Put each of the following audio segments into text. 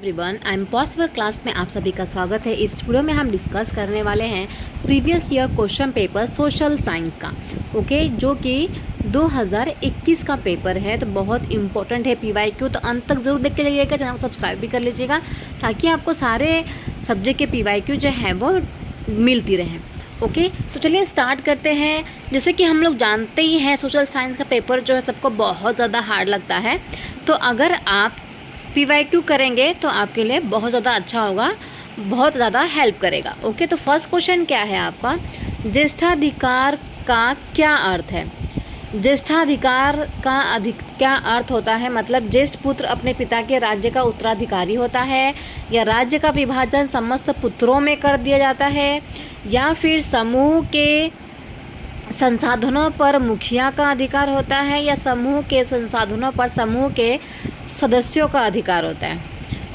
Everyone, I am possible class में आप सभी का स्वागत है। इस वीडियो में हम डिस्कस करने वाले हैं previous year question paper social science का। ओके, जो कि 2021 का पेपर है, तो बहुत इंपॉर्टेंट है पीवाईक्यू। तो अंत तक जरूर देख के जाइएगा, चैनल को सब्सक्राइब भी कर लीजिएगा ताकि आपको सारे सब्जेक्ट के पीवाईक्यू जो है वो मिलती रहें। ओके, तो चलिए स्टार्ट करते हैं। जैसे कि हम लोग जानते ही हैं, सोशल साइंस का पेपर जो है सबको बहुत ज़्यादा हार्ड लगता है। तो अगर आप पीवाईक्यू करेंगे तो आपके लिए बहुत ज़्यादा अच्छा होगा, बहुत ज़्यादा हेल्प करेगा। ओके, तो फर्स्ट क्वेश्चन क्या है आपका, ज्येष्ठाधिकार का क्या अर्थ है? ज्येष्ठाधिकार का क्या अर्थ होता है? मतलब ज्येष्ठ पुत्र अपने पिता के राज्य का उत्तराधिकारी होता है, या राज्य का विभाजन समस्त पुत्रों में कर दिया जाता है, या फिर समूह के संसाधनों पर मुखिया का अधिकार होता है, या समूह के संसाधनों पर समूह के सदस्यों का अधिकार होता है।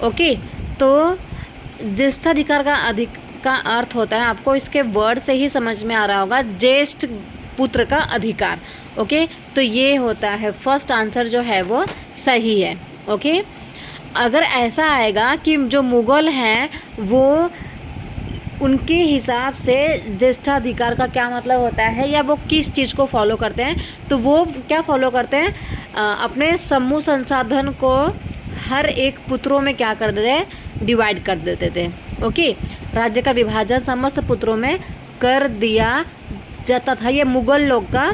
ओके, तो ज्येष्ठाधिकार का अर्थ होता है, आपको इसके वर्ड से ही समझ में आ रहा होगा, ज्येष्ठ पुत्र का अधिकार। ओके, तो ये होता है फर्स्ट आंसर जो है वो सही है। ओके, अगर ऐसा आएगा कि जो मुग़ल हैं वो उनके हिसाब से ज्येष्ठाधिकार का क्या मतलब होता है, या वो किस चीज़ को फॉलो करते हैं, तो वो क्या फॉलो करते हैं, अपने समूह संसाधन को हर एक पुत्रों में क्या कर देते, डिवाइड कर देते थे। ओके, राज्य का विभाजन समस्त पुत्रों में कर दिया जाता था, ये मुग़ल लोग का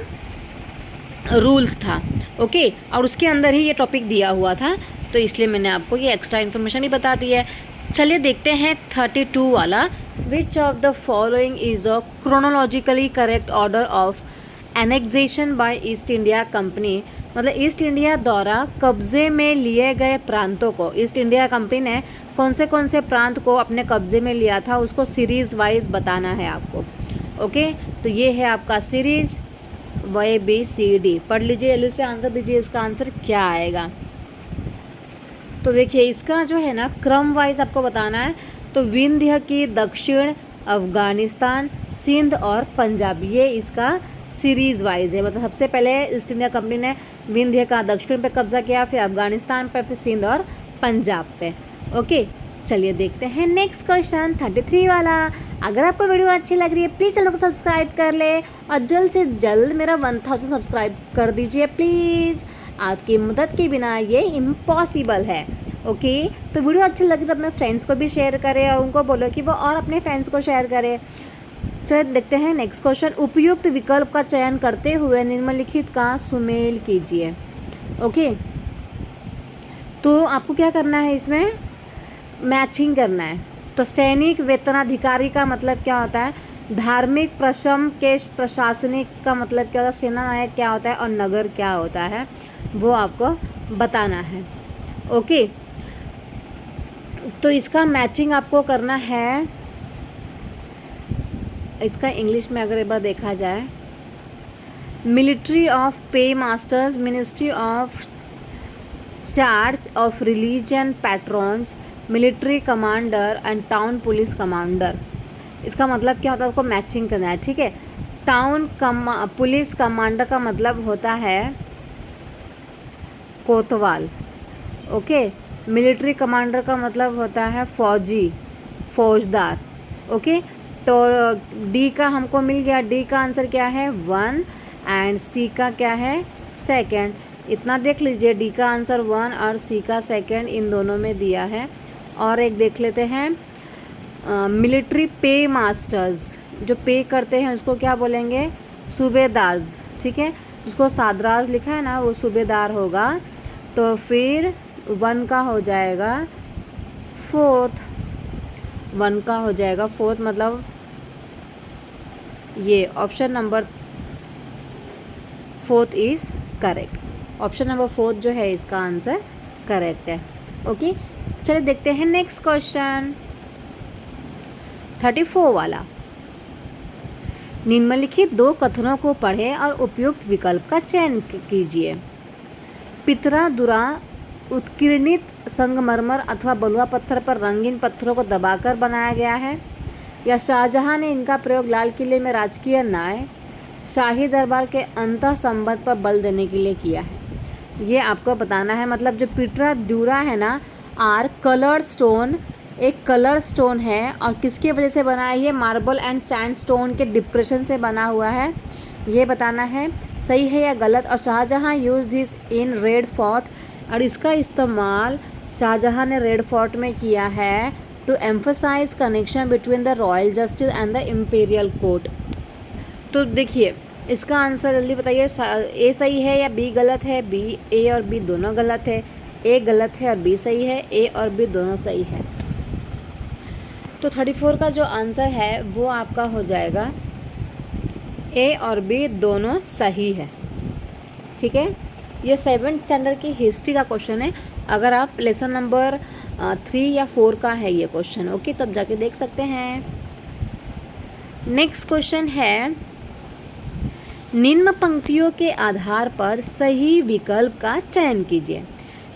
रूल्स था। ओके, और उसके अंदर ही ये टॉपिक दिया हुआ था, तो इसलिए मैंने आपको ये एक्स्ट्रा इन्फॉर्मेशन भी बता दी है। चलिए देखते हैं 32 वाला, which of the following is a chronologically correct order of annexation by East India company. मतलब ईस्ट इंडिया द्वारा कब्जे में लिए गए प्रांतों को, ईस्ट इंडिया कंपनी ने कौन से प्रांत को अपने कब्जे में लिया था, उसको सीरीज़ वाइज बताना है आपको। ओके, तो ये है आपका सीरीज़ ABCD। पढ़ लीजिए, जल्दी से आंसर दीजिए, इसका आंसर क्या आएगा। तो देखिए, इसका जो है ना क्रम वाइज आपको बताना है। तो विंध्य की दक्षिण, अफ़गानिस्तान, सिंध और पंजाब, ये इसका सीरीज़ वाइज है। मतलब सबसे पहले ईस्ट इंडिया कंपनी ने विंध्य का दक्षिण पे कब्जा किया, फिर अफ़गानिस्तान पे, फिर सिंध और पंजाब पे। ओके, चलिए देखते हैं नेक्स्ट क्वेश्चन 33 वाला। अगर आपको वीडियो अच्छी लग रही है प्लीज़ चैनल को सब्सक्राइब कर ले, और जल्द से जल्द मेरा 1000 सब्सक्राइब कर दीजिए प्लीज़। आपकी मदद के बिना ये इम्पॉसिबल है। ओके, तो वीडियो अच्छी लगी तो अपने फ्रेंड्स को भी शेयर करें, और उनको बोलो कि वो और अपने फ्रेंड्स को शेयर करें। चलिए देखते हैं नेक्स्ट क्वेश्चन, उपयुक्त विकल्प का चयन करते हुए निम्नलिखित का सुमेल कीजिए। ओके, तो आपको क्या करना है, इसमें मैचिंग करना है। तो सैनिक वेतनाधिकारी का मतलब क्या होता है, धार्मिक प्रशम के प्रशासनिक का मतलब क्या होता है, सेना नायक क्या होता है, और नगर क्या होता है, वो आपको बताना है। ओके, तो इसका मैचिंग आपको करना है। इसका इंग्लिश में अगर एक बार देखा जाए, military of pay masters, ministry of charge of religion patrons, military commander and town police commander. इसका मतलब क्या होता है, आपको मैचिंग करना है। ठीक है, पुलिस कमांडर का मतलब होता है कोतवाल। ओके, मिलिट्री कमांडर का मतलब होता है फौजदार। ओके, तो डी का हमको मिल गया, डी का आंसर क्या है 1, एंड सी का क्या है 2। इतना देख लीजिए, डी का आंसर 1 और सी का 2 इन दोनों में दिया है। और एक देख लेते हैं, मिलिट्री पे मास्टर्स, जो पे करते हैं उसको क्या बोलेंगे, सूबेदार। ठीक है, उसको सादराज लिखा है ना, वो सूबेदार होगा। तो फिर 1 का हो जाएगा 4th, 1 का हो जाएगा 4th, मतलब ये option number 4th is correct. Option number 4th जो है इसका आंसर करेक्ट है। ओके, चलिए देखते हैं नेक्स्ट क्वेश्चन 34 वाला। निम्नलिखित 2 कथनों को पढ़ें और उपयुक्त विकल्प का चयन कीजिए। पितरादुरा उत्कीर्णित संगमरमर अथवा बलुआ पत्थर पर रंगीन पत्थरों को दबाकर बनाया गया है, या शाहजहां ने इनका प्रयोग लाल किले में राजकीय न्याय, शाही दरबार के अंतः संबंध पर बल देने के लिए किया है। ये आपको बताना है। मतलब जो पितरादुरा है ना, आर कलर्ड स्टोन, एक कलर स्टोन है और किसकी वजह से बना है ये, मार्बल एंड सैंडस्टोन के डिप्रेशन से बना हुआ है, ये बताना है सही है या गलत। और Shah Jahan use this in Red Fort, और इसका इस्तेमाल शाहजहां ने रेड फोर्ट में किया है to emphasise connection between the royal justice and the imperial court. तो देखिए इसका आंसर जल्दी बताइए, ए सही है या बी गलत है। बी, ए और बी दोनों गलत है, ए गलत है और बी सही है, ए और बी दोनों सही है। तो 34 का जो आंसर है वो आपका हो जाएगा ए और बी दोनों सही है। ठीक है, ये 7th स्टैंडर्ड की हिस्ट्री का क्वेश्चन है। अगर आप लेसन नंबर 3 या 4 का है ये क्वेश्चन, ओके, तब जाके देख सकते हैं। नेक्स्ट क्वेश्चन है, निम्न पंक्तियों के आधार पर सही विकल्प का चयन कीजिए।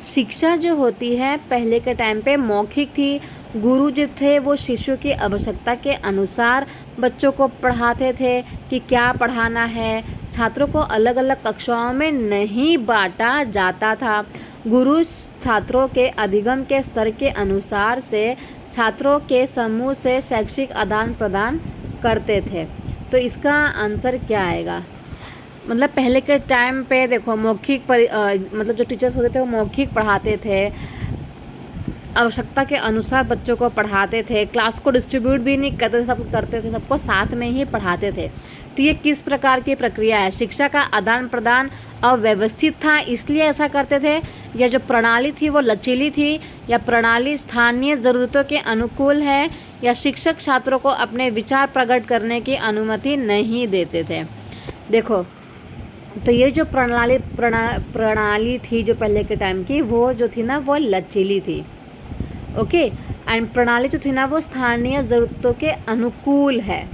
शिक्षा जो होती है पहले के टाइम पे मौखिक थी, गुरु जो थे वो शिष्यों की आवश्यकता के अनुसार बच्चों को पढ़ाते थे कि क्या पढ़ाना है, छात्रों को अलग अलग कक्षाओं में नहीं बांटा जाता था। गुरु छात्रों के अधिगम के स्तर के अनुसार से छात्रों के समूह से शैक्षिक आदान प्रदान करते थे। तो इसका आंसर क्या आएगा, मतलब पहले के टाइम पे देखो मौखिक मतलब जो टीचर्स होते थे वो मौखिक पढ़ाते थे, आवश्यकता के अनुसार बच्चों को पढ़ाते थे, क्लास को डिस्ट्रीब्यूट भी नहीं करते थे, सब करते थे, सबको साथ में ही पढ़ाते थे। तो ये किस प्रकार की प्रक्रिया है, शिक्षा का आदान प्रदान अव्यवस्थित था इसलिए ऐसा करते थे, या जो प्रणाली थी वो लचीली थी, या प्रणाली स्थानीय ज़रूरतों के अनुकूल है, या शिक्षक छात्रों को अपने विचार प्रकट करने की अनुमति नहीं देते थे। देखो तो ये जो प्रणाली थी जो पहले के टाइम की, वो जो थी ना वो लचीली थी, ओके, एंड प्रणाली जो थी ना वो स्थानीय ज़रूरतों के अनुकूल है।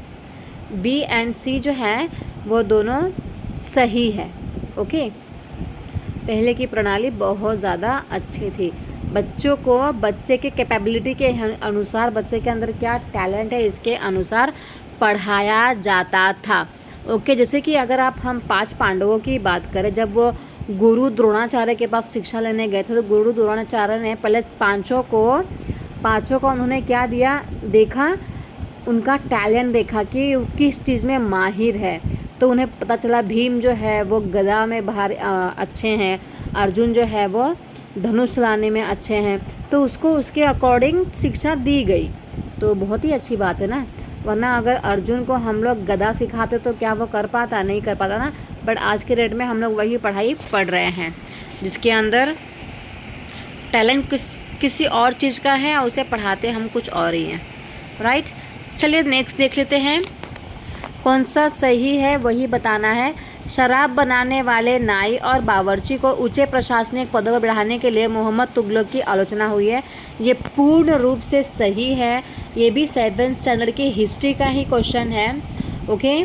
बी एंड सी जो है वो दोनों सही है, ओके। पहले की प्रणाली बहुत ज़्यादा अच्छी थी, बच्चों को बच्चे के कैपेबिलिटी के अनुसार, बच्चे के अंदर क्या टैलेंट है इसके अनुसार पढ़ाया जाता था, ओके। जैसे कि अगर हम 5 पांडवों की बात करें, जब वो गुरु द्रोणाचार्य के पास शिक्षा लेने गए थे तो गुरु द्रोणाचार्य ने पहले पांचों को उन्होंने क्या दिया, देखा, उनका टैलेंट देखा कि किस चीज़ में माहिर है। तो उन्हें पता चला भीम जो है वो गदा में अच्छे हैं, अर्जुन जो है वो धनुष चलाने में अच्छे हैं, तो उसको उसके अकॉर्डिंग शिक्षा दी गई। तो बहुत ही अच्छी बात है ना, वरना अगर अर्जुन को हम लोग गदा सिखाते तो क्या वो कर पाता, नहीं कर पाता ना। बट आज के डेट में हम लोग वही पढ़ाई पढ़ रहे हैं जिसके अंदर टैलेंट किसी और चीज़ का है और उसे पढ़ाते हम कुछ और ही हैं, राइट। चलिए नेक्स्ट देख लेते हैं, कौन सा सही है वही बताना है। शराब बनाने वाले नाई और बावर्ची को ऊंचे प्रशासनिक पदों पर बढ़ाने के लिए मोहम्मद तुगलक की आलोचना हुई है, ये पूर्ण रूप से सही है। ये भी 7th स्टैंडर्ड की हिस्ट्री का ही क्वेश्चन है, ओके।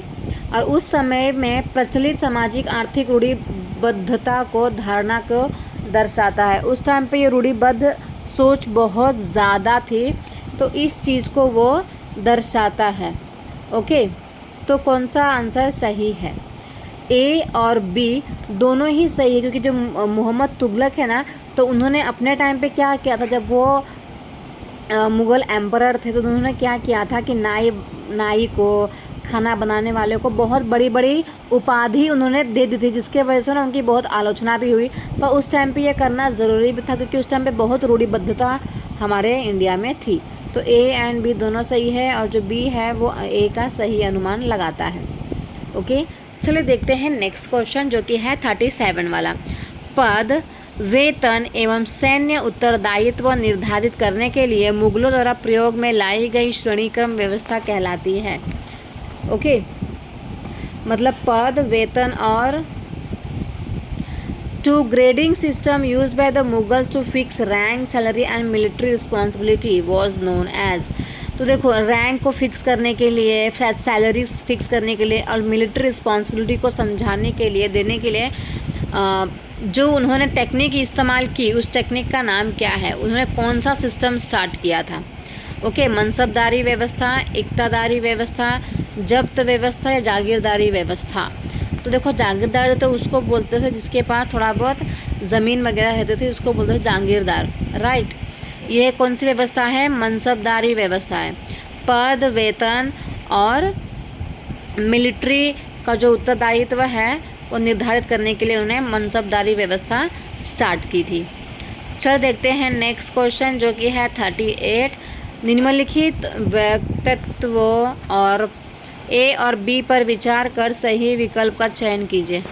और उस समय में प्रचलित सामाजिक आर्थिक रूढ़िबद्धता को धारणा को दर्शाता है। उस टाइम पे ये रूढ़िबद्ध सोच बहुत ज़्यादा थी, तो इस चीज़ को वो दर्शाता है, ओके। तो कौन सा आंसर सही है, ए और बी दोनों ही सही है, क्योंकि जो मोहम्मद तुगलक है ना, तो उन्होंने अपने टाइम पे क्या किया था, जब वो मुग़ल एम्परर थे तो उन्होंने क्या किया था कि नाई को, खाना बनाने वाले को बहुत बड़ी बड़ी उपाधि उन्होंने दे दी थी, जिसके वजह से ना उनकी बहुत आलोचना भी हुई। पर उस टाइम पे ये करना ज़रूरी भी था, क्योंकि उस टाइम पे बहुत रूढ़िबद्धता हमारे इंडिया में थी। तो ए एंड बी दोनों सही है, और जो बी है वो ए का सही अनुमान लगाता है, ओके। चलिए देखते हैं नेक्स्ट क्वेश्चन जो कि है 37 वाला। पद, वेतन एवं सैन्य उत्तरदायित्व निर्धारित करने के लिए मुगलों द्वारा प्रयोग में लाई गई श्रेणीक्रम व्यवस्था कहलाती है, ओके। मतलब पद, वेतन और two grading system use by the Mughals to fix rank, salary and military responsibility was known as. तो देखो रैंक को फिक्स करने के लिए, सैलरीज फिक्स करने के लिए और मिलिट्री रिस्पॉन्सिबिलिटी को समझाने के लिए, देने के लिए जो उन्होंने टेक्निक इस्तेमाल की, उस टेक्निक का नाम क्या है, उन्होंने कौन सा सिस्टम स्टार्ट किया था, ओके। मनसबदारी व्यवस्था, इक्तादारी व्यवस्था, जब्त व्यवस्था या जागीरदारी व्यवस्था। तो देखो जागीरदार तो उसको बोलते थे जिसके पास थोड़ा बहुत ज़मीन वगैरह रहते थे, उसको बोलते थे जागीरदार, राइट। ये कौन सी व्यवस्था है? मनसबदारी व्यवस्था है। पद, वेतन और मिलिट्री का जो उत्तरदायित्व है वो निर्धारित करने के लिए उन्हें मनसबदारी व्यवस्था स्टार्ट की थी। चल देखते हैं नेक्स्ट क्वेश्चन जो कि है 38। निम्नलिखित वक्तव्यों और ए और बी पर विचार कर सही विकल्प का चयन कीजिए।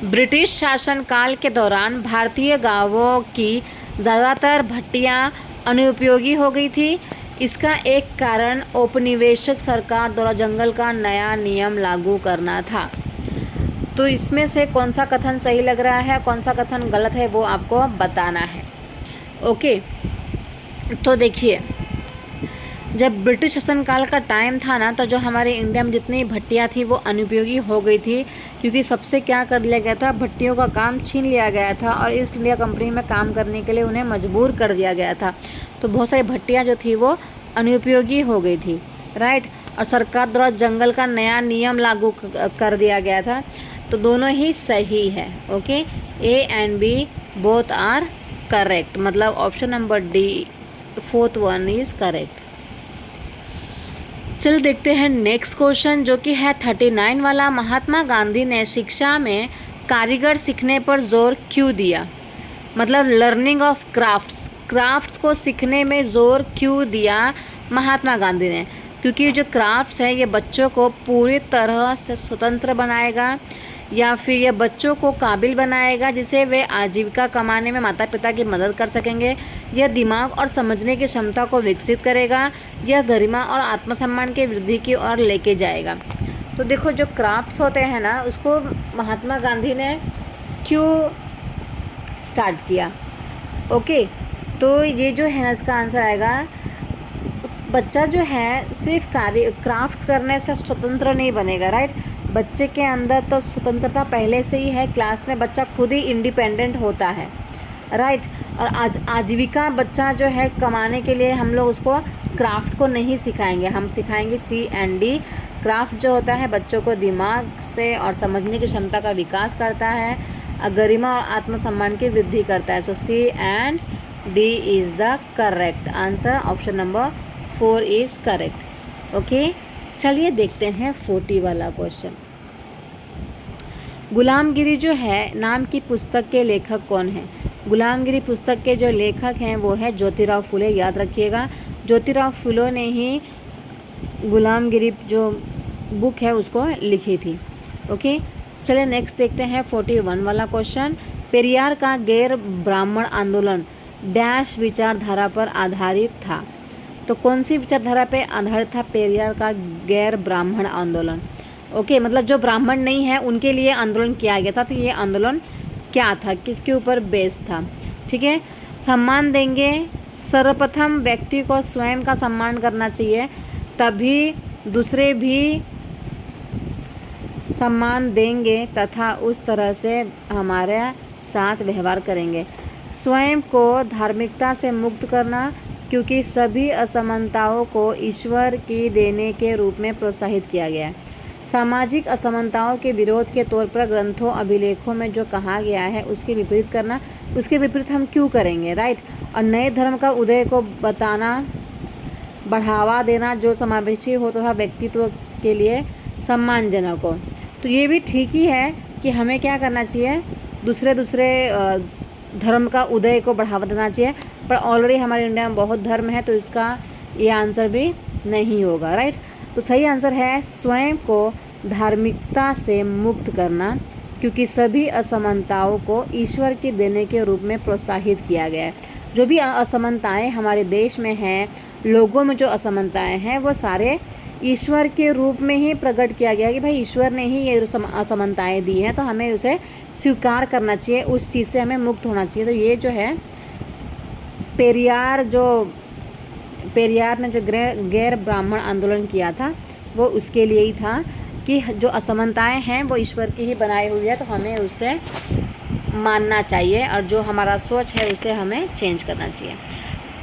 ब्रिटिश शासनकाल के दौरान भारतीय गांवों की ज़्यादातर भट्टियां अनुपयोगी हो गई थी। इसका एक कारण औपनिवेशिक सरकार द्वारा जंगल का नया नियम लागू करना था। तो इसमें से कौन सा कथन सही लग रहा है, कौन सा कथन गलत है, वो आपको बताना है। ओके, तो देखिए, जब ब्रिटिश शासनकाल का टाइम था ना, तो जो हमारे इंडिया में जितनी भट्टियाँ थी वो अनुपयोगी हो गई थी, क्योंकि सबसे क्या कर दिया गया था, भट्टियों का काम छीन लिया गया था और ईस्ट इंडिया कंपनी में काम करने के लिए उन्हें मजबूर कर दिया गया था। तो बहुत सारी भट्टियाँ जो थी वो अनुपयोगी हो गई थी, राइट। और सरकार द्वारा जंगल का नया नियम लागू कर दिया गया था। तो दोनों ही सही है। Okay, A and B both are correct, मतलब option number D, fourth one is correct. चल देखते हैं नेक्स्ट क्वेश्चन जो कि है 39 वाला। महात्मा गांधी ने शिक्षा में कारीगर सीखने पर जोर क्यों दिया? मतलब लर्निंग ऑफ क्राफ्ट्स को सीखने में जोर क्यों दिया महात्मा गांधी ने? क्योंकि जो क्राफ्ट्स है ये बच्चों को पूरी तरह से स्वतंत्र बनाएगा या फिर ये बच्चों को काबिल बनाएगा जिसे वे आजीविका कमाने में माता पिता की मदद कर सकेंगे। यह दिमाग और समझने की क्षमता को विकसित करेगा। यह गरिमा और आत्मसम्मान की वृद्धि की ओर लेके जाएगा। तो देखो, जो क्राफ्ट्स होते हैं ना, उसको महात्मा गांधी ने क्यों स्टार्ट किया? ओके, तो ये जो है ना, इसका आंसर आएगा, बच्चा जो है सिर्फ क्राफ्ट्स करने से स्वतंत्र नहीं बनेगा, राइट। बच्चे के अंदर तो स्वतंत्रता पहले से ही है, क्लास में बच्चा खुद ही इंडिपेंडेंट होता है, राइट। और आजीविका बच्चा जो है कमाने के लिए हम लोग उसको क्राफ्ट को नहीं सिखाएंगे, हम सिखाएंगे सी एंड डी। क्राफ्ट जो होता है बच्चों को दिमाग से और समझने की क्षमता का विकास करता है, गरिमा और आत्मसम्मान की वृद्धि करता है। So C and D is the correct answer. Option number 4 is correct. Okay, चलिए देखते हैं 40 वाला क्वेश्चन। गुलामगिरी जो है नाम की पुस्तक के लेखक कौन है? गुलामगिरी पुस्तक के जो लेखक हैं वो है ज्योतिराव फुले, याद रखिएगा। ज्योतिराव फुले ने ही गुलामगिरी जो बुक है उसको लिखी थी। ओके, चलिए नेक्स्ट देखते हैं 41 वाला क्वेश्चन। पेरियार का गैर ब्राह्मण आंदोलन डैश विचारधारा पर आधारित था। तो कौन सी विचारधारा पे आधारित था पेरियार का गैर ब्राह्मण आंदोलन? ओके, मतलब जो ब्राह्मण नहीं है उनके लिए आंदोलन किया गया था। तो ये आंदोलन क्या था, किसके ऊपर बेस्ड था? ठीक है, सम्मान देंगे, सर्वप्रथम व्यक्ति को स्वयं का सम्मान करना चाहिए, तभी दूसरे भी सम्मान देंगे तथा उस तरह से हमारे साथ व्यवहार करेंगे। स्वयं को धार्मिकता से मुक्त करना, क्योंकि सभी असमानताओं को ईश्वर की देने के रूप में प्रोत्साहित किया गया है। सामाजिक असमानताओं के विरोध के तौर पर ग्रंथों अभिलेखों में जो कहा गया है उसके विपरीत करना, उसके विपरीत हम क्यों करेंगे, राइट। और नए धर्म का उदय को बताना, बढ़ावा देना जो समावेशी हो तथा व्यक्तित्व के लिए सम्मानजनक हो। तो ये भी ठीक ही है कि हमें क्या करना चाहिए, दूसरे धर्म का उदय को बढ़ावा देना चाहिए, पर ऑलरेडी हमारे इंडिया में बहुत धर्म है तो इसका ये आंसर भी नहीं होगा, राइट। तो सही आंसर है स्वयं को धार्मिकता से मुक्त करना, क्योंकि सभी असमानताओं को ईश्वर की देने के रूप में प्रोत्साहित किया गया है। जो भी असमानताएं हमारे देश में हैं, लोगों में जो असमानताएं हैं, वो सारे ईश्वर के रूप में ही प्रकट किया गया है कि भाई ईश्वर ने ही ये असमानताएं दी हैं, तो हमें उसे स्वीकार करना चाहिए, उस चीज़ से हमें मुक्त होना चाहिए। तो ये जो है पेरियार ने जो गैर ब्राह्मण आंदोलन किया था वो उसके लिए ही था कि जो असमानताएं हैं वो ईश्वर की ही बनाई हुई है, तो हमें उसे मानना चाहिए और जो हमारा सोच है उसे हमें चेंज करना चाहिए।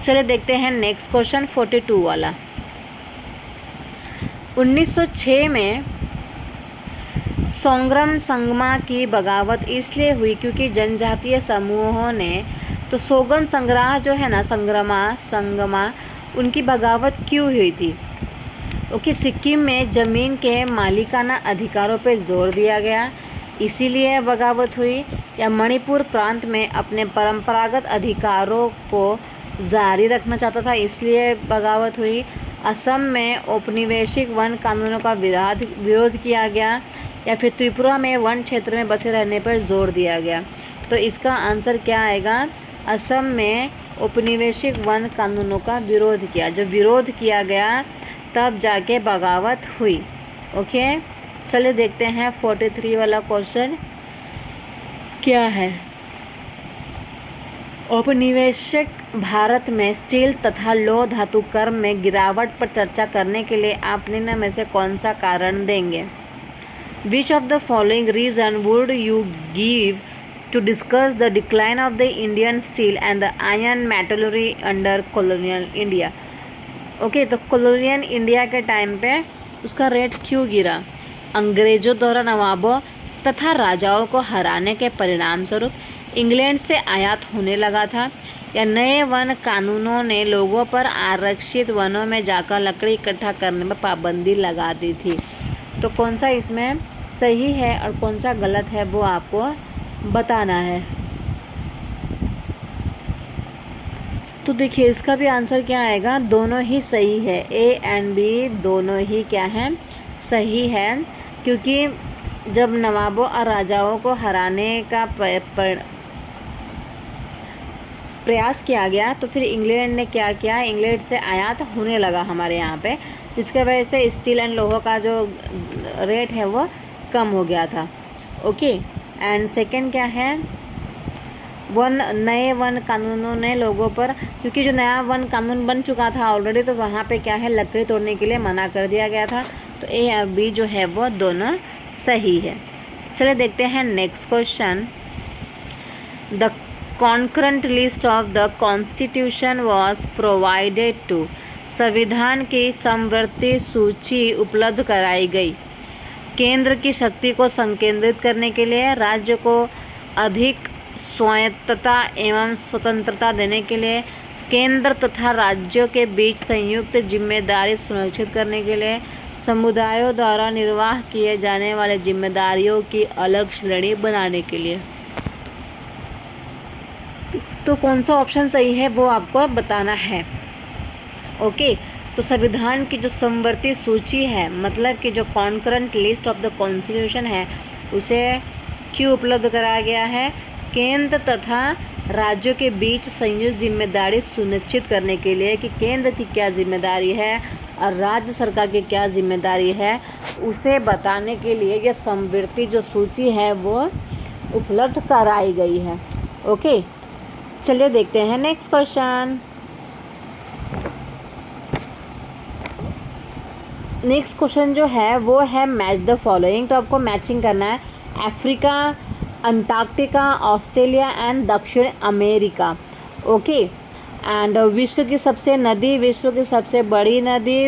चलिए देखते हैं नेक्स्ट क्वेश्चन 42 वाला। 1906 में सोंग्रम संगमा की बगावत इसलिए हुई क्योंकि जनजातीय समूहों ने तो सोगम संग्रह जो है ना, संगमा उनकी बगावत क्यों हुई थी? ओके, सिक्किम में ज़मीन के मालिकाना अधिकारों पर जोर दिया गया इसीलिए बगावत हुई, या मणिपुर प्रांत में अपने परंपरागत अधिकारों को जारी रखना चाहता था इसलिए बगावत हुई, असम में औपनिवेशिक वन कानूनों का विरोध किया गया, या फिर त्रिपुरा में वन क्षेत्र में बसे रहने पर जोर दिया गया? तो इसका आंसर क्या आएगा? असम में औपनिवेशिक वन कानूनों का विरोध किया। जब विरोध किया गया तब जाके बगावत हुई। ओके, चलिए देखते हैं 43 वाला क्वेश्चन क्या है। औपनिवेशिक भारत में स्टील तथा लौह धातु कर में गिरावट पर चर्चा करने के लिए आप निम्न में से कौन सा कारण देंगे? Which of the following reason would you give to discuss the decline of the Indian steel and the iron metallurgy under colonial India? Okay, तो कॉलोनियल इंडिया के टाइम पे उसका रेट क्यों गिरा? अंग्रेजों द्वारा नवाबों तथा राजाओं को हराने के परिणाम स्वरूप इंग्लैंड से आयात होने लगा था, या नए वन कानूनों ने लोगों पर आरक्षित वनों में जाकर लकड़ी इकट्ठा करने में पाबंदी लगा दी थी? तो कौन सा इसमें सही है और कौन सा गलत है वो आपको बताना है। तो देखिए इसका भी आंसर क्या आएगा? दोनों ही सही है। ए एंड बी दोनों ही क्या है? सही है, क्योंकि जब नवाबों और राजाओं को हराने का प्रयास किया गया तो फिर इंग्लैंड ने क्या किया? इंग्लैंड से आयात होने लगा हमारे यहाँ पे, जिसके वजह से स्टील एंड लोहा का जो रेट है वो कम हो गया था। ओके, एंड सेकंड क्या है? नए वन कानूनों ने लोगों पर, क्योंकि जो नया वन कानून बन चुका था ऑलरेडी, तो वहाँ पे क्या है? लकड़ी तोड़ने के लिए मना कर दिया गया था। तो ए और बी जो है वो दोनों सही है। चलिए देखते हैं next question. The concurrent list of the constitution was provided to. संविधान की समवर्ती सूची उपलब्ध कराई गई। केंद्र की शक्ति को संकेंद्रित करने के लिए, राज्य को अधिक स्वायत्तता एवं स्वतंत्रता देने के लिए, केंद्र तथा राज्यों के बीच संयुक्त जिम्मेदारी सुनिश्चित करने के लिए, समुदायों द्वारा निर्वाह किए जाने वाले जिम्मेदारियों की अलग श्रेणी बनाने के लिए। तो कौन सा ऑप्शन सही है वो आपको बताना है। ओके, तो संविधान की जो समवर्ती सूची है, मतलब कि जो concurrent list of the constitution है, उसे क्यों उपलब्ध कराया गया है? केंद्र तथा राज्यों के बीच संयुक्त जिम्मेदारी सुनिश्चित करने के लिए कि केंद्र की क्या जिम्मेदारी है और राज्य सरकार की क्या जिम्मेदारी है, उसे बताने के लिए यह समवर्ती जो सूची है वो उपलब्ध कराई गई है। ओके, चलिए देखते हैं नेक्स्ट क्वेश्चन। नेक्स्ट क्वेश्चन जो है वो है मैच द फॉलोइंग। तो आपको मैचिंग करना है अफ्रीका, अंटार्कटिका, ऑस्ट्रेलिया एंड दक्षिण अमेरिका। ओके, एंड विश्व की सबसे बड़ी नदी,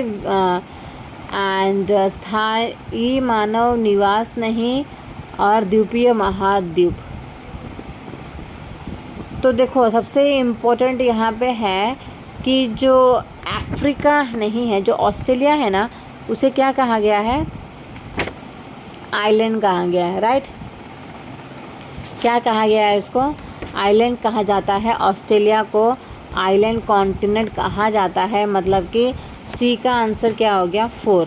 एंड स्थायी मानव निवास नहीं, और द्वीपीय महाद्वीप। तो देखो सबसे इम्पोर्टेंट यहाँ पे है कि जो अफ्रीका नहीं है, जो ऑस्ट्रेलिया है ना, उसे क्या कहा गया है? आइलैंड कहा गया है, राइट? क्या कहा गया है इसको? आइलैंड कहा जाता है। ऑस्ट्रेलिया को आइलैंड कॉन्टिनेंट कहा जाता है, मतलब कि सी का आंसर क्या हो गया? 4,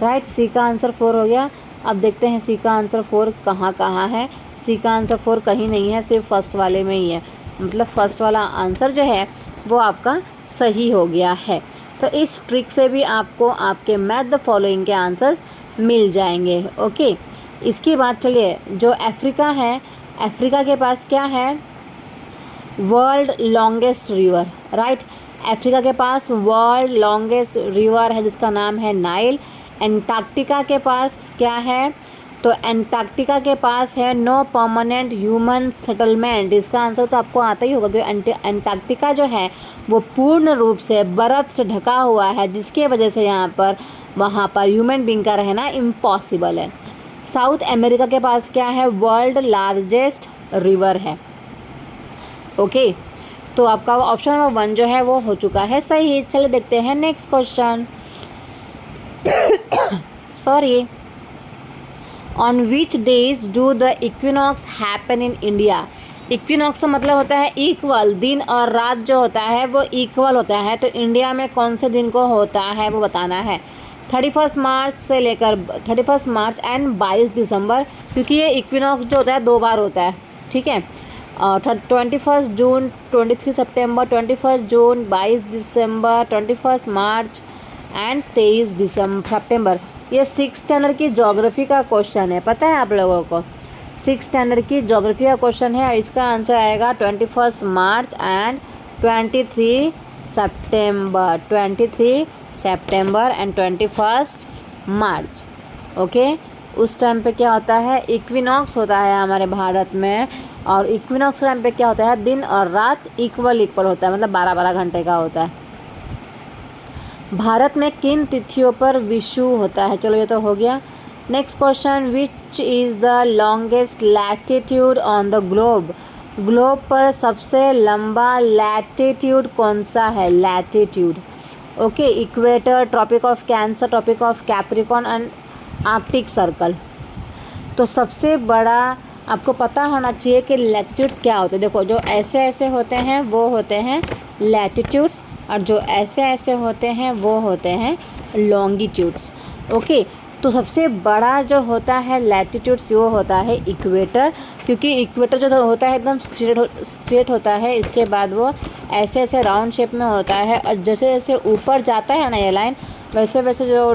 राइट? सी का आंसर 4 हो गया। अब देखते हैं सी का आंसर 4 कहाँ है। सी का आंसर 4 कहीं नहीं है, सिर्फ फर्स्ट वाले में ही है, मतलब फर्स्ट वाला आंसर जो है वो आपका सही हो गया है। तो इस ट्रिक से भी आपको आपके मैथ द फॉलोइंग के आंसर्स मिल जाएंगे। ओके, इसके बाद चलिए जो अफ्रीका है, अफ्रीका के पास क्या है? World longest river, right? Africa के पास वर्ल्ड लॉन्गेस्ट रिवर है जिसका नाम है नाइल। एंटार्क्टिका के पास क्या है? तो एंटार्क्टिका के पास है नो परमानेंट ह्यूमन सेटलमेंट। इसका आंसर तो आपको आता ही होगा क्योंकि एंटार्क्टिका जो है वो पूर्ण रूप से बर्फ़ से ढका हुआ है, जिसके वजह से वहाँ पर ह्यूमन बीइंग का रहना इम्पॉसिबल है। साउथ अमेरिका के पास क्या है? वर्ल्ड लार्जेस्ट रिवर है। ओके, तो आपका ऑप्शन नंबर 1 जो है वो हो चुका है सही। चलिए देखते हैं next question. Sorry, on which days do the equinox happen in India. Equinox का मतलब होता है इक्वल, दिन और रात जो होता है वो इक्वल होता है। तो इंडिया में कौन से दिन को होता है वो बताना है। 31 मार्च से लेकर 31 मार्च एंड 22 दिसंबर, क्योंकि ये इक्विनॉक्स जो होता है 2 बार होता है, ठीक है। 21 जून, 23 सितंबर, 21 जून, 22 दिसंबर, 21 मार्च एंड 23 सितंबर। ये 6 स्टैंडर्ड की ज्योग्राफी का क्वेश्चन है, पता है आप लोगों को। 6 स्टैंडर्ड की ज्योग्राफी का क्वेश्चन है और इसका आंसर आएगा 21 मार्च एंड 23 सितंबर, 23 सितंबर एंड 21 मार्च। ओके, उस टाइम पे क्या होता है, इक्विनॉक्स होता है हमारे भारत में। और इक्विनॉक्स टाइम पे क्या होता है, दिन और रात इक्वल होता है, मतलब 12-12 घंटे का होता है। भारत में किन तिथियों पर विषु होता है। चलो ये तो हो गया। Next question, which is the longest latitude on the globe. Globe पर सबसे लंबा लैटिट्यूड कौन सा है, latitude. Okay, equator, tropic of cancer, tropic of capricorn and arctic circle. तो सबसे बड़ा आपको पता होना चाहिए कि लैटिट्यूड्स क्या होते हैं। देखो, जो ऐसे ऐसे होते हैं वो होते हैं लैटिट्यूड्स, और जो ऐसे ऐसे होते हैं वो होते हैं लॉन्गिट्यूड्स। ओके, तो सबसे बड़ा जो होता है लैटिट्यूड्स वो होता है इक्वेटर, क्योंकि इक्वेटर जो होता है एकदम स्ट्रेट होता है। इसके बाद वो ऐसे ऐसे राउंड शेप में होता है, और जैसे जैसे ऊपर जाता है ना ये लाइन, वैसे वैसे जो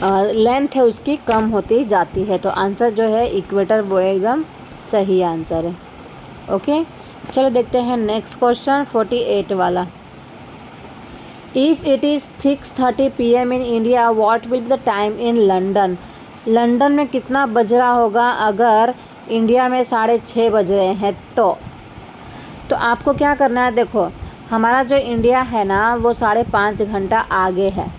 लेंथ है उसकी कम होती जाती है। तो आंसर जो है इक्वेटर वो एकदम सही आंसर है। ओके, चलो देखते हैं नेक्स्ट क्वेश्चन 48 वाला। If it is 6:30 PM in India, what will be the time in London. London में कितना बज रहा होगा अगर इंडिया में 6:30 बज रहे हैं तो आपको क्या करना है। देखो, हमारा जो इंडिया है ना वो 5.5 घंटा आगे है।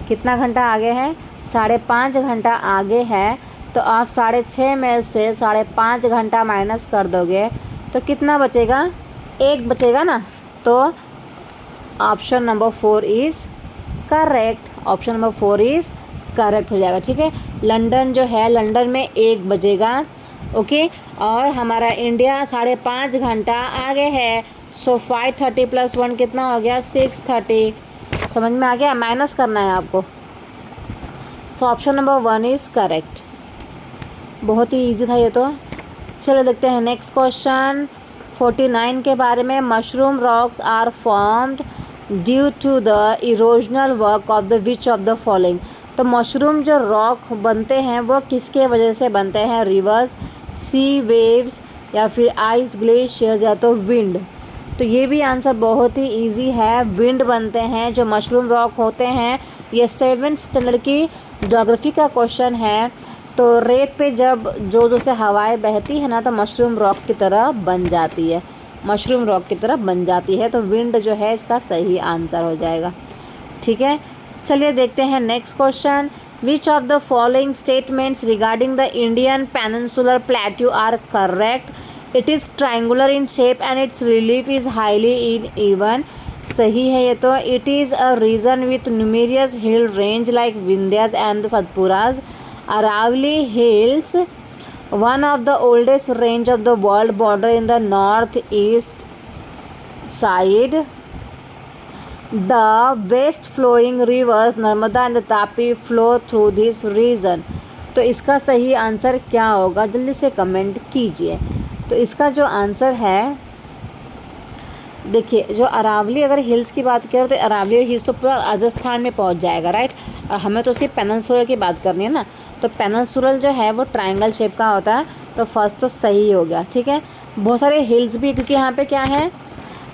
कितना घंटा आगे है, 5.5 घंटा आगे है। तो आप 6:30 में से 5.5 घंटा माइनस कर दोगे तो कितना बचेगा, 1 बचेगा ना। तो option number 4 is correct. Option number 4 is correct हो जाएगा, ठीक है। लंदन जो है, लंदन में 1 बजेगा। ओके, और हमारा इंडिया 5.5 घंटा आगे है। सो 5:30 + 1 कितना हो गया, 6:30। समझ में आ गया, माइनस करना है आपको। So option number 1 is correct. बहुत ही इजी था ये तो। चलो देखते हैं नेक्स्ट क्वेश्चन 49 के बारे में। Mushroom rocks are formed due to the erosional work of the which of the following. तो मशरूम जो रॉक बनते हैं वो किसके वजह से बनते हैं, रिवर्स, सी वेव्स, या फिर आइस ग्लेशियर्स, या तो विंड। तो ये भी आंसर बहुत ही इजी है, विंड बनते हैं जो मशरूम रॉक होते हैं। ये 7th स्टैंडर्ड की ज्योग्राफी का क्वेश्चन है। तो रेत पे जब जो से हवाएं बहती है ना तो मशरूम रॉक की तरह बन जाती है, मशरूम रॉक की तरह बन जाती है। तो विंड जो है इसका सही आंसर हो जाएगा, ठीक है। चलिए देखते हैं next question. Which of the following statements regarding the Indian peninsular plateau are correct. It is triangular in shape and its relief is highly uneven. सही है ये तो। It is a region with numerous hill range like Vindhyas and the Satpuras. Aravalli Hills, one of the oldest range of the world, border in the northeast side. The west flowing rivers Narmada and the Tapi flow through this region. तो इसका सही answer क्या होगा, जल्दी से comment कीजिए। तो इसका जो आंसर है, देखिए, जो अरावली अगर हिल्स की बात करें तो अरावली हिल्स तो पूरा राजस्थान में पहुंच जाएगा, राइट। और हमें तो सिर्फ पेनिनसुलर की बात करनी है ना। तो पेनिनसुलर जो है वो ट्रायंगल शेप का होता है। तो फर्स्ट तो सही हो गया, ठीक है। बहुत सारे हिल्स भी, क्योंकि यहाँ पे क्या है,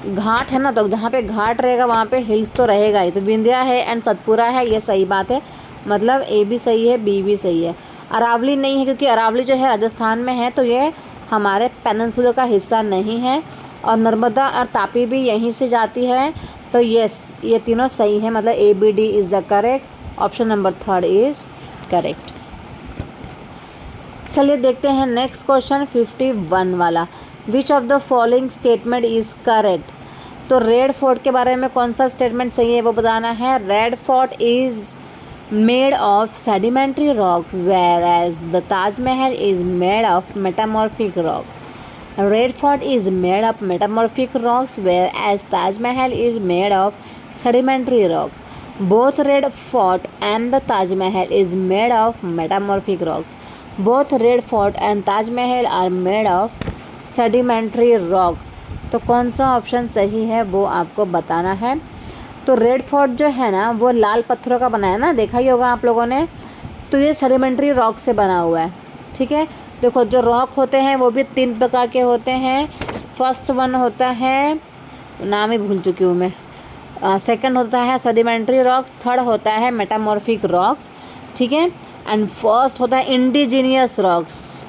घाट है ना, तो जहाँ पे घाट रहेगा वहाँ पे हिल्स तो रहेगा ही। तो विंध्या है एंड सतपुरा है, ये सही बात है। मतलब ए भी सही है, बी भी सही है। अरावली नहीं है, क्योंकि अरावली जो है राजस्थान में है, तो ये हमारे पेनिनसुलर का हिस्सा नहीं है। और नर्मदा और तापी भी यहीं से जाती है। तो यस, ये तीनों सही है, मतलब ABD is the correct. Option number 3 is correct. चलिए देखते हैं नेक्स्ट क्वेश्चन 51 वाला। Which of the following statement is correct. तो रेड फोर्ट के बारे में कौन सा स्टेटमेंट सही है वो बताना है। Red Fort is made of sedimentary rock whereas the Taj Mahal is made of metamorphic rock. Red Fort is made of metamorphic rocks whereas Taj Mahal is made of sedimentary rock. Both Red Fort and the Taj Mahal is made of metamorphic rocks. Both Red Fort and Taj Mahal are made of sedimentary rock. तो कौन सा option सही है वो आपको बताना है। तो रेड फोर्ट जो है ना वो लाल पत्थरों का बना है ना, देखा ही होगा आप लोगों ने। तो ये सेडिमेंट्री रॉक से बना हुआ है, ठीक है। देखो जो रॉक होते हैं वो भी 3 प्रकार के होते हैं। फर्स्ट वन होता है, नाम ही भूल चुकी हूँ मैं, सेकंड होता है सेडिमेंट्री रॉक, थर्ड होता है मेटामॉर्फिक रॉक्स, ठीक है। एंड फर्स्ट होता है इंडिजीनियस रॉक्स,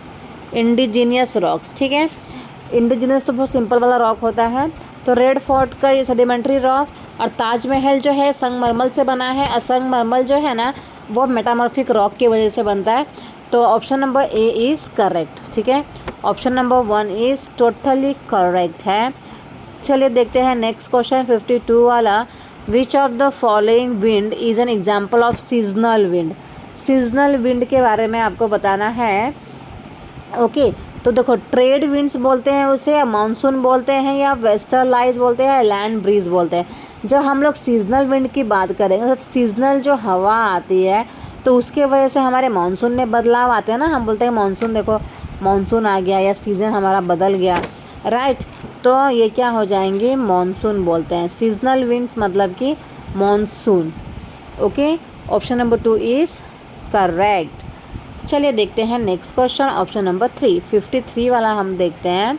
इंडिजीनियस रॉक्स, ठीक है। इंडिजीनियस तो बहुत सिंपल वाला रॉक होता है। तो रेड फोर्ट का ये सेडिमेंट्री रॉक, और ताजमहल जो है संगमरमर से बना है, और संगमरमर जो है ना वो मेटामॉर्फिक रॉक की वजह से बनता है। तो option number A is correct, ठीक है। Option number 1 is totally correct है। चलिए देखते हैं नेक्स्ट क्वेश्चन 52 वाला। Which of the following wind is an example of seasonal wind. Seasonal wind के बारे में आपको बताना है, ओके। तो देखो ट्रेड विंड्स बोलते हैं उसे, या मानसून बोलते हैं, या वेस्टर्लाइज बोलते हैं, या लैंड ब्रीज बोलते हैं। जब हम लोग सीजनल विंड की बात करेंगे तो सीजनल जो हवा आती है तो उसके वजह से हमारे मानसून में बदलाव आते हैं ना। हम बोलते हैं मानसून, देखो मानसून आ गया या सीज़न हमारा बदल गया, राइट। तो ये क्या हो जाएंगे, मानसून बोलते हैं। सीजनल विंड्स मतलब कि monsoon, okay. Option number 2 is correct. चलिए देखते हैं नेक्स्ट क्वेश्चन, ऑप्शन नंबर 3, 53 वाला हम देखते हैं।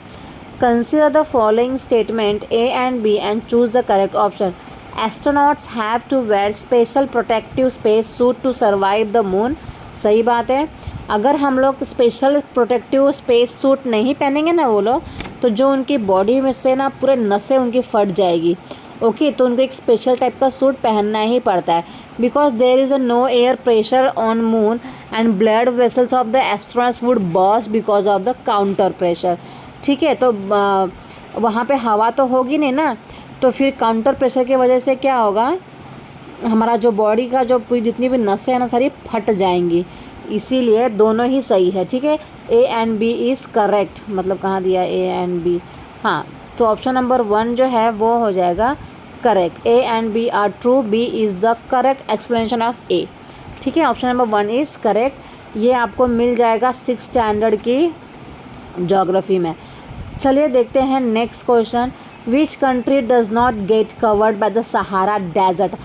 Consider the following statement A and B and choose the correct option. Astronauts have to wear special protective space suit to survive the moon. सही बात है। अगर हम लोग स्पेशल प्रोटेक्टिव स्पेस सूट नहीं पहनेंगे ना वो लोग, तो जो उनकी बॉडी में से ना पूरे नसें उनकी फट जाएगी, ओके। तो उनको एक स्पेशल टाइप का सूट पहनना ही पड़ता है, because there is a no air pressure on moon and blood vessels of the astronauts would burst because of the counter pressure, ठीक है। तो वहाँ पे हवा तो होगी नहीं ना, तो फिर काउंटर प्रेशर की वजह से क्या होगा, हमारा जो बॉडी का जो पूरी जितनी भी नसें हैं ना सारी फट जाएंगी। इसीलिए दोनों ही सही है, ठीक है। A and B is correct, मतलब कहाँ दिया ए एंड बी, हाँ। तो ऑप्शन नंबर 1 जो है वो हो जाएगा correct. A and B are true, B is the correct explanation of A, ठीक है। Option number 1 is correct. ये आपको मिल जाएगा 6th स्टैंडर्ड की ज्योग्राफी में। चलिए देखते हैं next question. Which country does not get covered by the Sahara desert.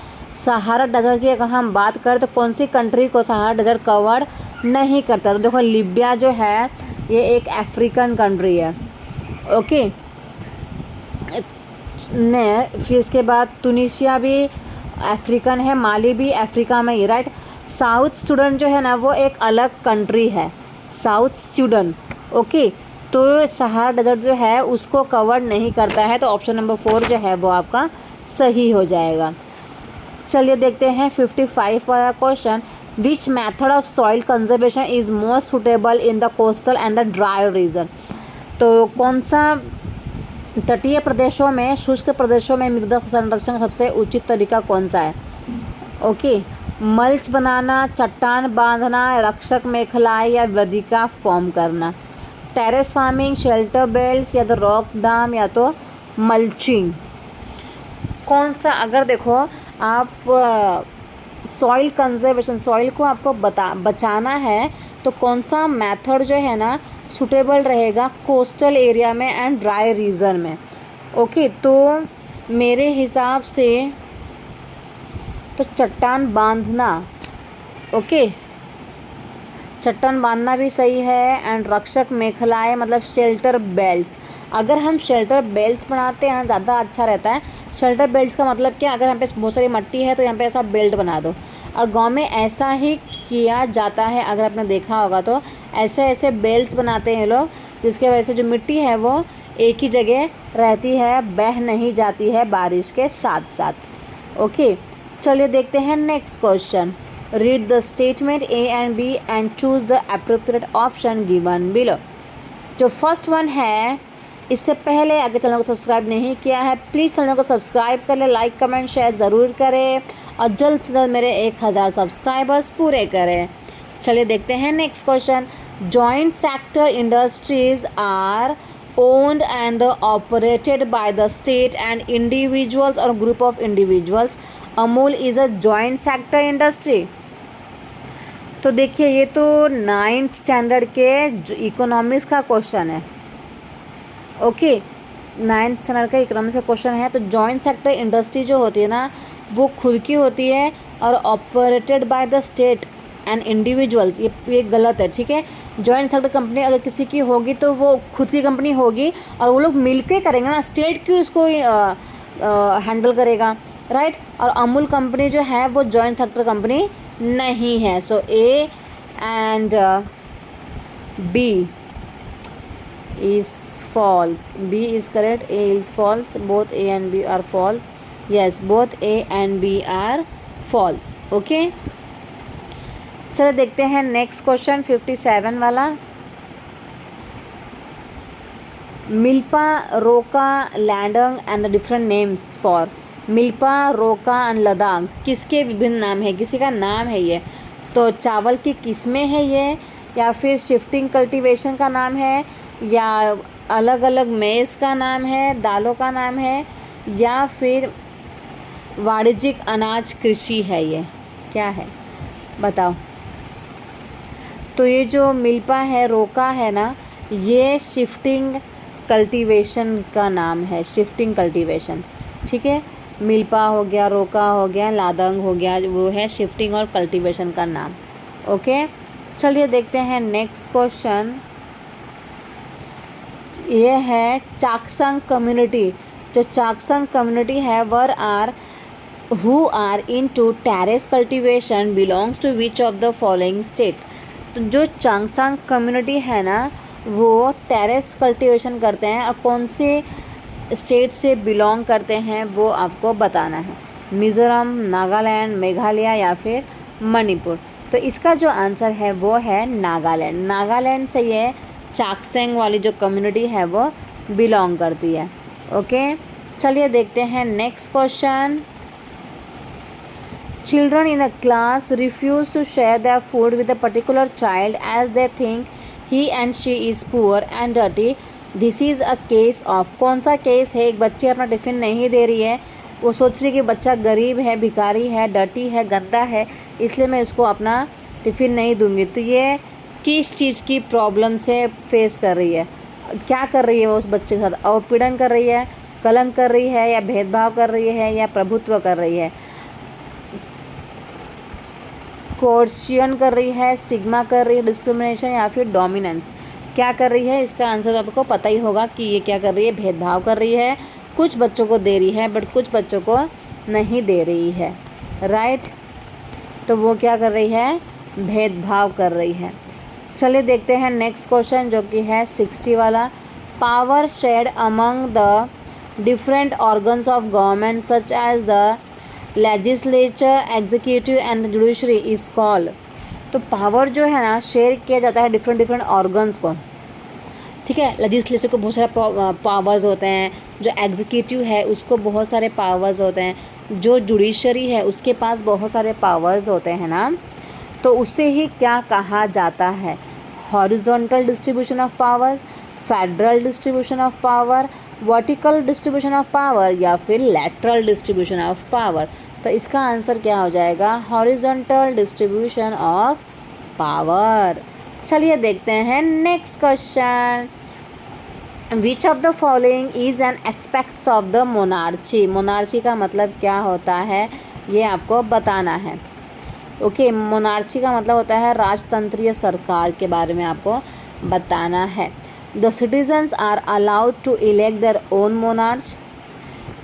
Sahara desert की अगर हम बात करें तो कौन सी कंट्री को सहारा डेजर्ट कवर्ड नहीं करता। तो देखो लीबिया जो है ये एक अफ्रीकन कंट्री है, ओके। ने फिर इसके बाद तुनिशिया भी अफ्रीकन है, माली भी अफ्रीका में ही, राइट। साउथ सूडान जो है ना वो एक अलग कंट्री है, साउथ सूडान, ओके। तो सहारा डेजर्ट जो है उसको कवर नहीं करता है। तो ऑप्शन नंबर 4 जो है वो आपका सही हो जाएगा। चलिए देखते हैं 55 वाला question. Which method of soil conservation is most suitable in the coastal and the dry region. तो कौन सा तटीय प्रदेशों में, शुष्क प्रदेशों में मृदा संरक्षण का सबसे उचित तरीका कौन सा है, ओके। मल्च बनाना, चट्टान बांधना, रक्षक मेखलाएं, या वेदिका फॉर्म करना। टेरेस फार्मिंग, शेल्टर बेल्ट्स, या तो रॉक डाम, या तो मल्चिंग। कौन सा, अगर देखो आप सॉइल कंजर्वेशन, सॉइल को आपको बचाना है तो कौन सा मेथड जो है ना सूटेबल रहेगा कोस्टल एरिया में एंड ड्राई रीजन में, ओके। तो मेरे हिसाब से तो चट्टान बांधना, ओके, चट्टान बांधना भी सही है। एंड रक्षक मेखलाएं मतलब शेल्टर बेल्ट्स, अगर हम शेल्टर बेल्ट्स बनाते हैं ज़्यादा अच्छा रहता है। शेल्टर बेल्ट्स का मतलब क्या, अगर यहाँ पे बहुत सारी मट्टी है तो यहाँ पे ऐसा बेल्ट बना दो, और गांव में ऐसा ही किया जाता है। अगर आपने देखा होगा तो ऐसे ऐसे बेल्ट्स बनाते हैं लोग, जिसके वजह से जो मिट्टी है वो एक ही जगह रहती है, बह नहीं जाती है बारिश के साथ साथ, ओके। चलिए देखते हैं next question. Read the statement A and B and choose the appropriate option given below. जो फर्स्ट वन है इससे पहले अगर चैनल को सब्सक्राइब नहीं किया है प्लीज़ चैनल को सब्सक्राइब कर ले, लाइक कमेंट शेयर ज़रूर करें और जल्द से जल्द मेरे 1000 सब्सक्राइबर्स पूरे करें। चलिए देखते हैं next question. Joint sector industries are owned and operated by the state and individuals or group of individuals. Amul is a joint sector industry. तो देखिए ये तो 9th स्टैंडर्ड के इकोनॉमिक्स का क्वेश्चन है। ओके 9th स्टैंडर्ड का economics का question है। तो जॉइंट सेक्टर इंडस्ट्री जो होती है ना वो खुद की होती है और operated by the state and individuals, ये गलत है, ठीक है। जॉइंट सेक्टर कंपनी अगर किसी की होगी तो वो खुद की कंपनी होगी और वो लोग मिलके करेंगे ना, स्टेट क्यों उसको हैंडल करेगा, राइट। और अमूल कंपनी जो है वो जॉइंट सेक्टर कंपनी नहीं है। So A and B is false, B is correct, A is false, both A and B are false, yes both A and B are false. Okay चलो देखते हैं next question 57 वाला। Milpa, roca, ladang and the different names for. Milpa, roca and ladang किसके विभिन्न नाम है, किसी का नाम है ये। तो चावल की किस्में है ये, या फिर शिफ्टिंग कल्टीवेशन का नाम है, या अलग अलग मेज़ का नाम है, दालों का नाम है, या फिर वाणिज्यिक अनाज कृषि है, ये क्या है बताओ। तो ये जो मिल्पा है, रोका है ना, ये शिफ्टिंग कल्टीवेशन का नाम है, शिफ्टिंग कल्टीवेशन, ठीक है। मिल्पा हो गया, रोका हो गया, लादंग हो गया, वो है शिफ्टिंग और कल्टीवेशन का नाम। ओके चलिए देखते हैं नेक्स्ट क्वेश्चन। ये है चाकसंग कम्युनिटी। जो चाकसंग कम्युनिटी है where are who are into terrace cultivation belongs to which of the following states. तो जो चांगसांग कम्युनिटी है ना वो टेरेस कल्टीवेशन करते हैं और कौन से स्टेट से बिलोंग करते हैं वो आपको बताना है। मिज़ोरम, नागालैंड, मेघालय या फिर मणिपुर। तो इसका जो आंसर है वो है नागालैंड। नागालैंड से ये चाकसेंग वाली जो कम्युनिटी है वो बिलोंग करती है। ओके चलिए देखते हैं next question. Children in a class refuse to share their food with a particular child as they think he and she is poor and dirty. This is a case of, कौन सा case है। एक बच्ची अपना tiffin नहीं दे रही है, वो सोच रही है कि बच्चा गरीब है, भिखारी है, डर्टी है, गंदा है, इसलिए मैं उसको अपना टिफ़िन नहीं दूंगी। तो ये किस चीज़ की प्रॉब्लम से फेस कर रही है, क्या कर रही है वो उस बच्चे के साथ, अवपीड़न कर रही है, कलंक कर रही है, या भेदभाव कर रही है, या प्रभुत्व कर रही है, कोर्शियन कर रही है, स्टिग्मा कर रही है, डिस्क्रिमिनेशन या फिर डोमिनेंस, क्या कर रही है। इसका आंसर आपको पता ही होगा कि ये क्या कर रही है, भेदभाव कर रही है। कुछ बच्चों को दे रही है बट कुछ बच्चों को नहीं दे रही है, राइट। तो वो क्या कर रही है, भेदभाव कर रही है। चलिए देखते हैं नेक्स्ट क्वेश्चन जो कि है 60 वाला। Power shared among the different organs of government such as the legislature, executive and judiciary is called. तो पावर जो है ना शेयर किया जाता है डिफरेंट ऑर्गन्स को, ठीक है। लेजिस्लेचर को बहुत सारे पावर्स होते हैं, जो एग्जीक्यूटिव है उसको बहुत सारे पावर्स होते हैं, जो जुडिशरी है उसके पास बहुत सारे पावर्स होते हैं ना। तो उससे ही क्या कहा जाता है, horizontal distribution of powers, federal distribution of power, vertical distribution of power, या फिर लैटरल डिस्ट्रीब्यूशन ऑफ पावर। तो इसका आंसर क्या हो जाएगा, हॉरिजॉन्टल डिस्ट्रीब्यूशन ऑफ पावर। चलिए देखते हैं next question. Which of the following is an aspects of the monarchy. Monarchy का मतलब क्या होता है ये आपको बताना है। ओके मोनार्ची का मतलब होता है राजतंत्रीय सरकार के बारे में आपको बताना है। The citizens are allowed to elect their own monarch.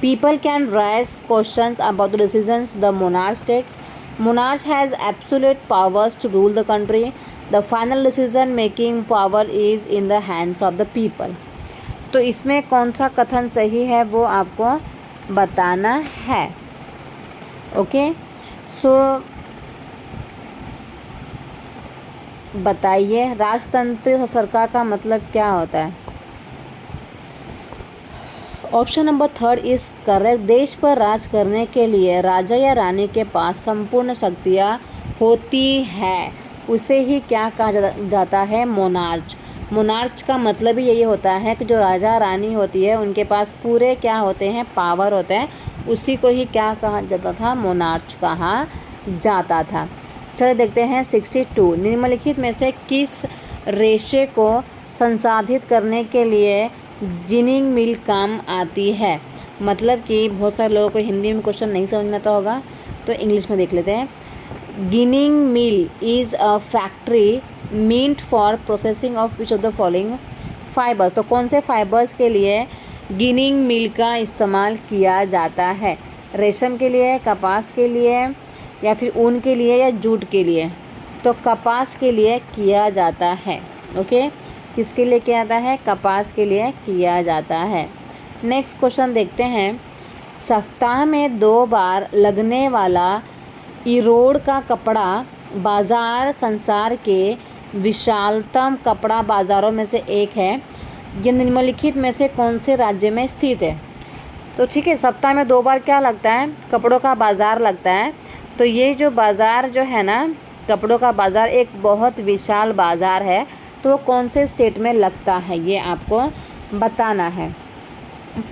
People can raise questions about the decisions the monarch takes. Monarch has absolute powers to rule the country. The final decision making power is in the hands of the people. तो इसमें कौन सा कथन सही है वो आपको बताना है। ओके सो बताइए राजतंत्रीय सरकार का मतलब क्या होता है। Option number third is correct. देश पर राज करने के लिए राजा या रानी के पास संपूर्ण शक्तियाँ होती है, उसे ही क्या कहा जाता है? मोनार्च। मोनार्च का मतलब ही यही होता है कि जो राजा रानी होती है उनके पास पूरे क्या होते हैं? पावर होते हैं, उसी को ही क्या कहा जाता था? मोनार्च कहा जाता था। चलिए देखते हैं 62। निम्नलिखित में से किस रेशे को संसाधित करने के लिए जिनिंग मिल काम आती है? मतलब कि बहुत सारे लोगों को हिंदी में क्वेश्चन नहीं समझ में आता होगा, तो इंग्लिश में देख लेते हैं। Ginning mill is a factory meant for processing of which of the following fibres. तो कौन से फाइबर्स के लिए गिनिंग मिल का इस्तेमाल किया जाता है? रेशम के लिए, कपास के लिए, या फिर ऊन के लिए, या जूट के लिए? तो कपास के लिए किया जाता है। ओके, किसके लिए किया जाता है? कपास के लिए किया जाता है। नेक्स्ट क्वेश्चन देखते हैं। सप्ताह में 2 बार लगने वाला इरोड़ का कपड़ा बाज़ार संसार के विशालतम कपड़ा बाज़ारों में से एक है। यह निम्नलिखित में से कौन से राज्य में स्थित है? तो ठीक है, सप्ताह में 2 बार क्या लगता है? कपड़ों का बाज़ार लगता है। तो ये जो बाज़ार जो है ना, कपड़ों का बाज़ार एक बहुत विशाल बाज़ार है। तो वो कौन से स्टेट में लगता है, ये आपको बताना है।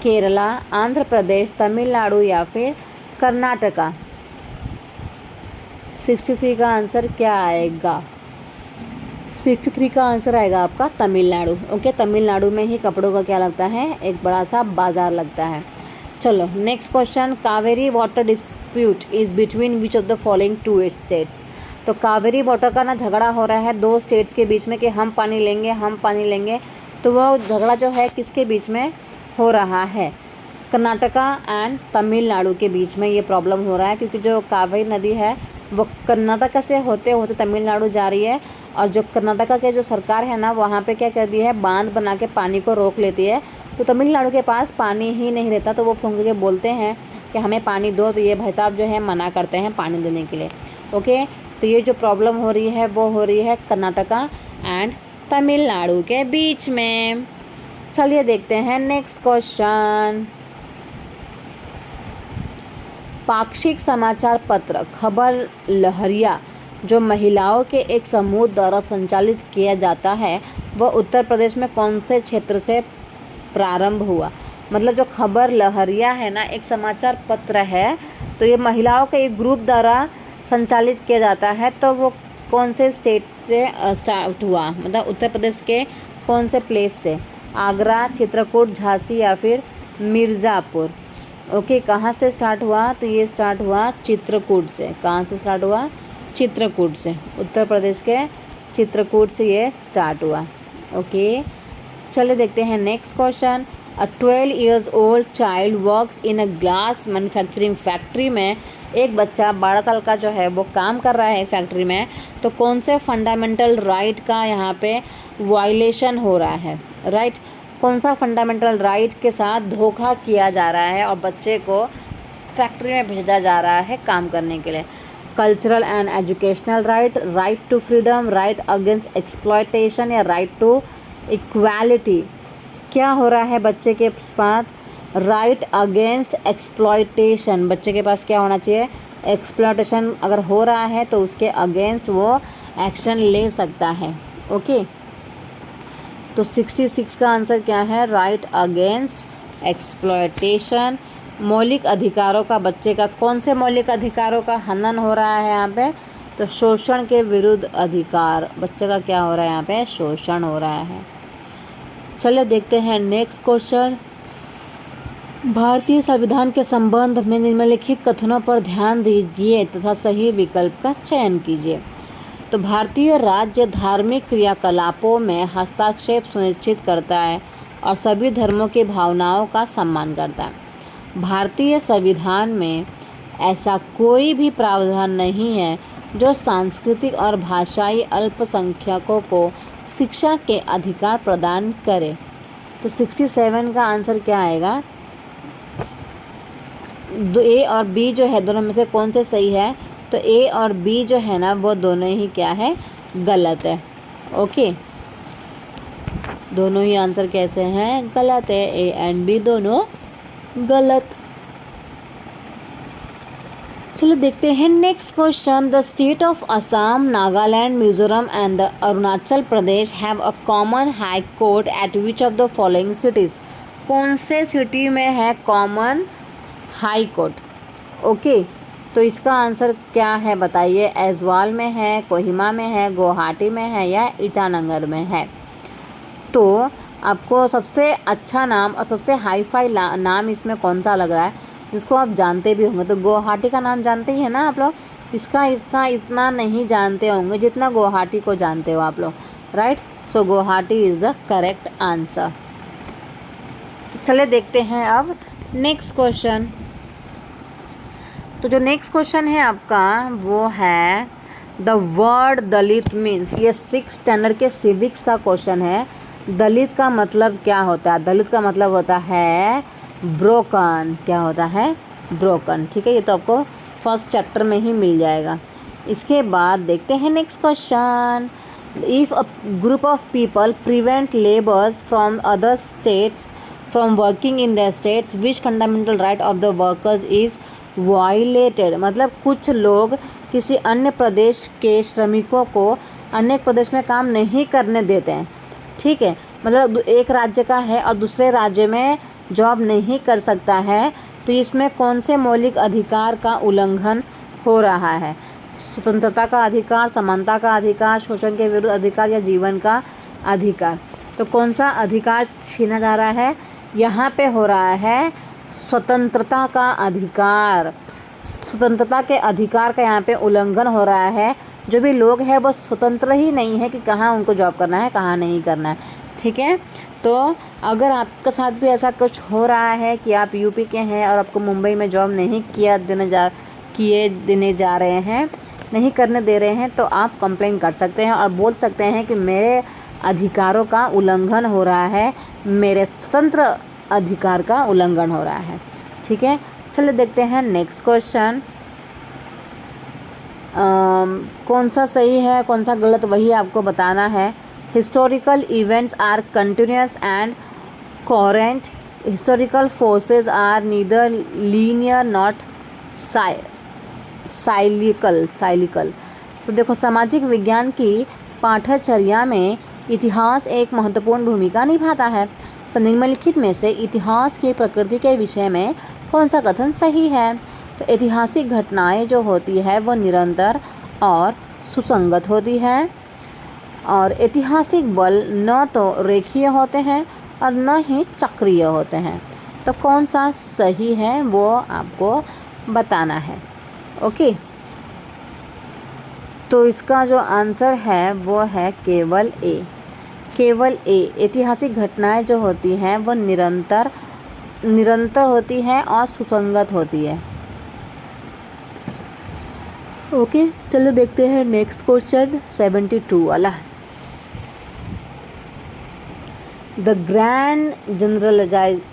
केरला, आंध्र प्रदेश, तमिलनाडु या फिर कर्नाटका? 63 का आंसर क्या आएगा? 63 का आंसर आएगा आपका तमिलनाडु। ओके, तमिलनाडु में ही कपड़ों का क्या लगता है? एक बड़ा सा बाज़ार लगता है। चलो next question. Kaveri water dispute is between which of the following 2 states? तो कावेरी वाटर का ना झगड़ा हो रहा है 2 स्टेट्स के बीच में कि हम पानी लेंगे, हम पानी लेंगे। तो वह झगड़ा जो है किसके बीच में हो रहा है? कर्नाटका एंड तमिलनाडु के बीच में ये प्रॉब्लम हो रहा है, क्योंकि जो कावेरी नदी है वो कर्नाटका से होते होते तमिलनाडु जा रही है, और जो कर्नाटका के जो सरकार है ना, वहाँ पे क्या कर दी है? बांध बना के पानी को रोक लेती है। तो तमिलनाडु के पास पानी ही नहीं रहता, तो वो फोन करके बोलते हैं कि हमें पानी दो। तो ये भाई साहब जो है मना करते हैं पानी देने के लिए। ओके, तो ये जो प्रॉब्लम हो रही है वो हो रही है कर्नाटका एंड तमिलनाडु के बीच में। चलिए देखते हैं नेक्स्ट क्वेश्चन। पाक्षिक समाचार पत्र खबर लहरिया जो महिलाओं के एक समूह द्वारा संचालित किया जाता है, वह उत्तर प्रदेश में कौन से क्षेत्र से प्रारंभ हुआ? मतलब जो खबर लहरिया है ना, एक समाचार पत्र है, तो ये महिलाओं के एक ग्रुप द्वारा संचालित किया जाता है। तो वो कौन से स्टेट से स्टार्ट हुआ? मतलब उत्तर प्रदेश के कौन से प्लेस से? आगरा, चित्रकूट, झांसी या फिर मिर्ज़ापुर? ओके, कहाँ से स्टार्ट हुआ? तो ये स्टार्ट हुआ चित्रकूट से। कहाँ से स्टार्ट हुआ? चित्रकूट से। उत्तर प्रदेश के चित्रकूट से ये स्टार्ट हुआ। ओके, चलिए देखते हैं next question. A 12 years old child works in a glass manufacturing factory में एक बच्चा 12 साल का जो है वो काम कर रहा है फैक्ट्री में। तो कौन से फंडामेंटल राइट का यहाँ पे वायलेशन हो रहा है? राइट, कौन सा फंडामेंटल राइट के साथ धोखा किया जा रहा है और बच्चे को फैक्ट्री में भेजा जा रहा है काम करने के लिए? Cultural and educational right, right to freedom, right against exploitation या राइट टू इक्वालिटी? क्या हो रहा है बच्चे के पास? Right against exploitation. बच्चे के पास क्या होना चाहिए? एक्सप्लॉयटेशन अगर हो रहा है तो उसके अगेंस्ट वो एक्शन ले सकता है। ओके, तो 66 का आंसर क्या है? Right against exploitation. मौलिक अधिकारों का बच्चे का कौन से मौलिक अधिकारों का हनन हो रहा है यहाँ पे? तो शोषण के विरुद्ध अधिकार। बच्चे का क्या हो रहा है यहाँ पे? शोषण हो रहा है। चलिए देखते हैं नेक्स्ट क्वेश्चन। भारतीय संविधान के संबंध में निम्नलिखित कथनों पर ध्यान दीजिए तथा सही विकल्प का चयन कीजिए। तो भारतीय राज्य धार्मिक क्रियाकलापों में हस्तक्षेप सुनिश्चित करता है और सभी धर्मों की भावनाओं का सम्मान करता है। भारतीय संविधान में ऐसा कोई भी प्रावधान नहीं है जो सांस्कृतिक और भाषाई अल्पसंख्यकों को शिक्षा के अधिकार प्रदान करे। तो 67 का आंसर क्या आएगा? ए और बी जो है दोनों में से कौन से सही है? तो ए और बी जो है ना वो दोनों ही क्या है? गलत है। ओके, दोनों ही आंसर कैसे हैं? गलत है। ए एंड बी दोनों गलत। चलो देखते हैं next question. The state of Assam, Nagaland, Mizoram and the Arunachal Pradesh have a common high court at which of the following cities. कौन से सिटी में है कॉमन हाई कोर्ट? ओके, तो इसका आंसर क्या है बताइए। ऐजवाल में है, कोहिमा में है, गुवाहाटी में है या ईटानगर में है? तो आपको सबसे अच्छा नाम और सबसे हाई फाई नाम इसमें कौन सा लग रहा है जिसको आप जानते भी होंगे? तो गुवाहाटी का नाम जानते ही है ना आप लोग। इसका इतना नहीं जानते होंगे जितना गुवाहाटी को जानते हो आप लोग, right. So Guwahati is the correct answer. चलिए देखते हैं अब नेक्स्ट क्वेश्चन। तो जो नेक्स्ट क्वेश्चन है आपका वो है द वर्ड दलित मीन्स। ये 6th स्टैंडर्ड के सिविक्स का क्वेश्चन है। दलित का मतलब क्या होता है? दलित का मतलब होता है ब्रोकन। क्या होता है? ब्रोकन। ठीक है, ये तो आपको फर्स्ट चैप्टर में ही मिल जाएगा। इसके बाद देखते हैं next question. If a group of people prevent labours from other states from working in the states which fundamental right of the workers is violated. मतलब कुछ लोग किसी अन्य प्रदेश के श्रमिकों को अन्य प्रदेश में काम नहीं करने देते हैं। ठीक है, मतलब एक राज्य का है और दूसरे राज्य में जॉब नहीं कर सकता है, तो इसमें कौन से मौलिक अधिकार का उल्लंघन हो रहा है? स्वतंत्रता का अधिकार, समानता का अधिकार, शोषण के विरुद्ध अधिकार या जीवन का अधिकार? तो कौन सा अधिकार छीना जा रहा है? यहाँ पे हो रहा है स्वतंत्रता का अधिकार। स्वतंत्रता के अधिकार का यहाँ पे उल्लंघन हो रहा है। जो भी लोग हैं वो स्वतंत्र ही नहीं है कि कहाँ उनको जॉब करना है, कहाँ नहीं करना है। ठीक है, तो अगर आपके साथ भी ऐसा कुछ हो रहा है कि आप यूपी के हैं और आपको मुंबई में जॉब नहीं देने जा रहे हैं, नहीं करने दे रहे हैं, तो आप कंप्लेन कर सकते हैं और बोल सकते हैं कि मेरे अधिकारों का उल्लंघन हो रहा है, मेरे स्वतंत्र अधिकार का उल्लंघन हो रहा है। ठीक है, चलिए देखते हैं नेक्स्ट क्वेश्चन। कौन सा सही है कौन सा गलत वही आपको बताना है। Historical events are continuous and coherent. Historical forces are neither linear not cyclical. तो देखो, सामाजिक विज्ञान की पाठ्यचर्या में इतिहास एक महत्वपूर्ण भूमिका निभाता है। तो निम्नलिखित में से इतिहास की प्रकृति के विषय में कौन सा कथन सही है? तो ऐतिहासिक घटनाएं जो होती है वो निरंतर और सुसंगत होती है, और ऐतिहासिक बल न तो रेखीय होते हैं और न ही चक्रीय होते हैं। तो कौन सा सही है वो आपको बताना है। ओके, तो इसका जो आंसर है वो है केवल ए। केवल ए। ऐतिहासिक घटनाएं जो होती हैं वो निरंतर होती हैं और सुसंगत होती है। ओके, चलो देखते हैं नेक्स्ट क्वेश्चन 72 वाला। The grand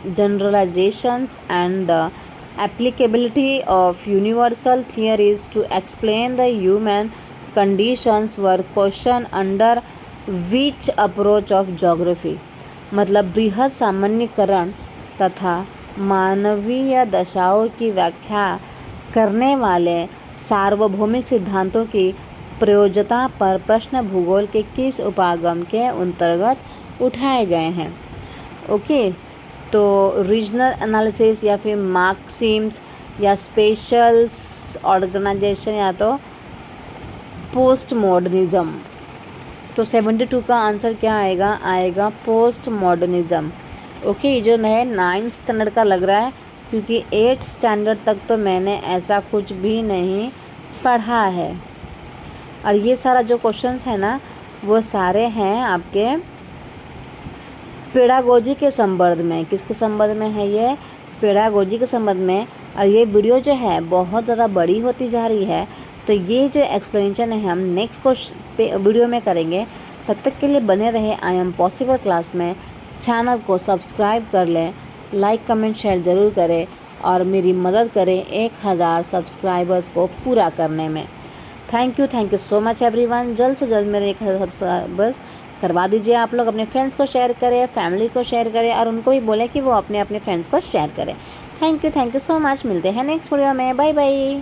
generalisations and the applicability of universal theories to explain the human conditions were questioned under which approach of geography। मतलब बृहद सामान्यीकरण तथा मानवीय दशाओं की व्याख्या करने वाले सार्वभौमिक सिद्धांतों की प्रयोज्यता पर प्रश्न भूगोल के किस उपागम के अंतर्गत उठाए गए हैं? ओके, तो रीजनल एनालिसिस या फिर मार्क्सिम्स या स्पेशल्स ऑर्गेनाइजेशन या तो पोस्ट मॉडर्निज़्म। तो 72 का आंसर क्या आएगा? आएगा पोस्ट मॉडर्निज़्म। ओके, ये जो है 9th स्टैंडर्ड का लग रहा है, क्योंकि 8th स्टैंडर्ड तक तो मैंने ऐसा कुछ भी नहीं पढ़ा है। और ये सारा जो क्वेश्चंस है ना वो सारे हैं आपके पेडागोजी के संबंध में। किसके संबंध में है ये? पेडागोजी के संबंध में। और ये वीडियो जो है बहुत ज़्यादा बड़ी होती जा रही है, तो ये जो एक्सप्लेनेशन है हम नेक्स्ट वीडियो में करेंगे। तब तक के लिए बने रहे आई एम पॉसिबल क्लास में। चैनल को सब्सक्राइब कर लें, लाइक कमेंट शेयर ज़रूर करें और मेरी मदद करें 1000 सब्सक्राइबर्स को पूरा करने में। Thank you so much everyone. जल्द से जल्द मेरे 1000 सब्सक्राइबर्स करवा दीजिए। आप लोग अपने फ्रेंड्स को शेयर करें, फैमिली को शेयर करें और उनको भी बोलें कि वो अपने फ्रेंड्स को शेयर करें। Thank you so much. मिलते हैं नेक्स्ट वीडियो में। Bye bye.